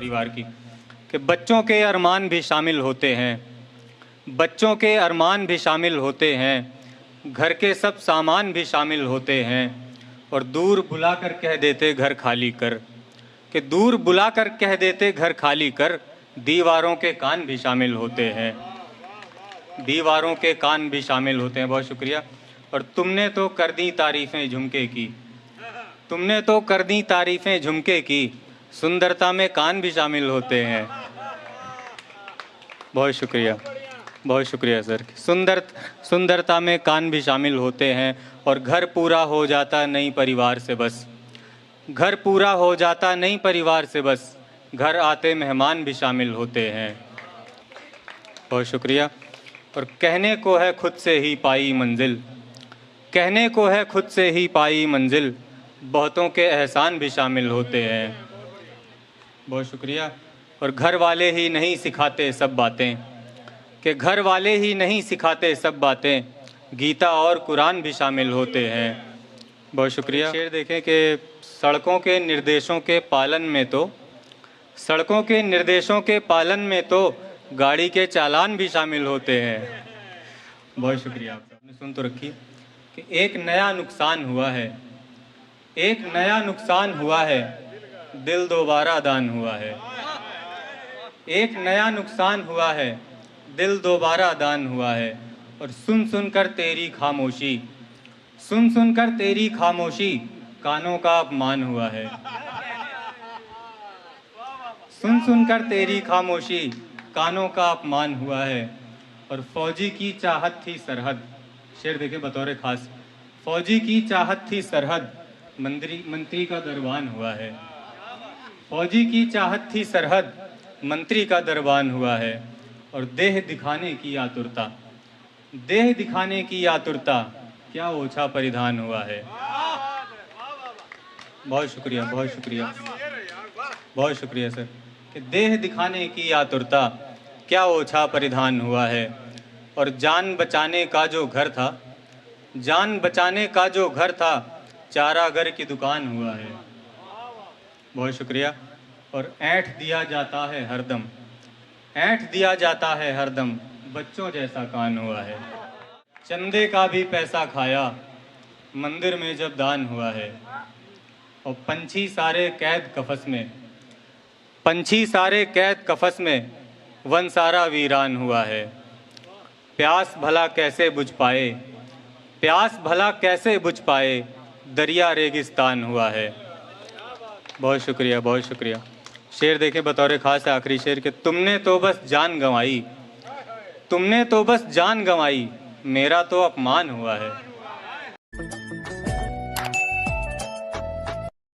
परिवार की, कि बच्चों के अरमान भी शामिल होते हैं, बच्चों के अरमान भी शामिल होते हैं, घर के सब सामान भी शामिल होते हैं, और दूर बुलाकर कह देते घर खाली कर, कि दूर बुलाकर कह देते घर खाली कर, दीवारों के कान भी शामिल होते हैं, दीवारों के कान भी शामिल होते हैं। बहुत शुक्रिया। और तुमने तो कर दी तारीफ़ें झुमके की, तुमने तो कर दी तारीफ़ें झुमके की, सुंदरता में कान भी शामिल होते हैं। बहुत शुक्रिया, बहुत शुक्रिया सर। सुंदरता में कान भी शामिल होते हैं, और घर पूरा हो जाता नई परिवार से बस, घर पूरा हो जाता नई परिवार से बस, घर आते मेहमान भी शामिल होते हैं। बहुत शुक्रिया। और कहने को है खुद से ही पाई मंजिल, कहने को है खुद से ही पाई मंजिल, बहुतों के एहसान भी शामिल होते हैं। बहुत शुक्रिया। और घर वाले ही नहीं सिखाते सब बातें, कि घर वाले ही नहीं सिखाते सब बातें, गीता और कुरान भी शामिल होते हैं। बहुत शुक्रिया। शेर देखें कि सड़कों के निर्देशों के पालन में तो, सड़कों के निर्देशों के पालन में तो गाड़ी के चालान भी शामिल होते हैं। बहुत शुक्रिया। आपने सुन तो रखी कि एक नया नुकसान हुआ है, एक नया नुकसान हुआ है, दिल दोबारा दान हुआ है। एक नया नुकसान हुआ है, दिल दोबारा दान हुआ है। और सुन सुनकर तेरी खामोशी, सुन सुनकर तेरी खामोशी, कानों का अपमान हुआ है। सुन सुनकर तेरी खामोशी, कानों का अपमान हुआ है। और फौजी की चाहत थी सरहद, शेर देखे बतौर खास, फौजी की चाहत थी सरहद, मंत्री का दरबान हुआ है। फौजी की चाहत थी सरहद, मंत्री का दरबान हुआ है। और देह दिखाने की आतुरता, देह दिखाने की आतुरता, क्या ओछा परिधान हुआ है। बहुत शुक्रिया, बहुत शुक्रिया, बहुत शुक्रिया सर। कि देह दिखाने की आतुरता, क्या ओछा परिधान हुआ है। और जान बचाने का जो घर था, जान बचाने का जो घर था, चारागर की दुकान हुआ है। बहुत शुक्रिया। और ऐंठ दिया जाता है हरदम, ऐंठ दिया जाता है हरदम, बच्चों जैसा कान हुआ है। चंदे का भी पैसा खाया, मंदिर में जब दान हुआ है। और पंछी सारे कैद कफस में, पंछी सारे कैद कफस में, वन सारा वीरान हुआ है। प्यास भला कैसे बुझ पाए, प्यास भला कैसे बुझ पाए, दरिया रेगिस्तान हुआ है। बहुत शुक्रिया, बहुत शुक्रिया। शेर देखें बतौर ख़ास है आखिरी शेर के, तुमने तो बस जान गंवाई, तुमने तो बस जान गंवाई, मेरा तो अपमान हुआ है।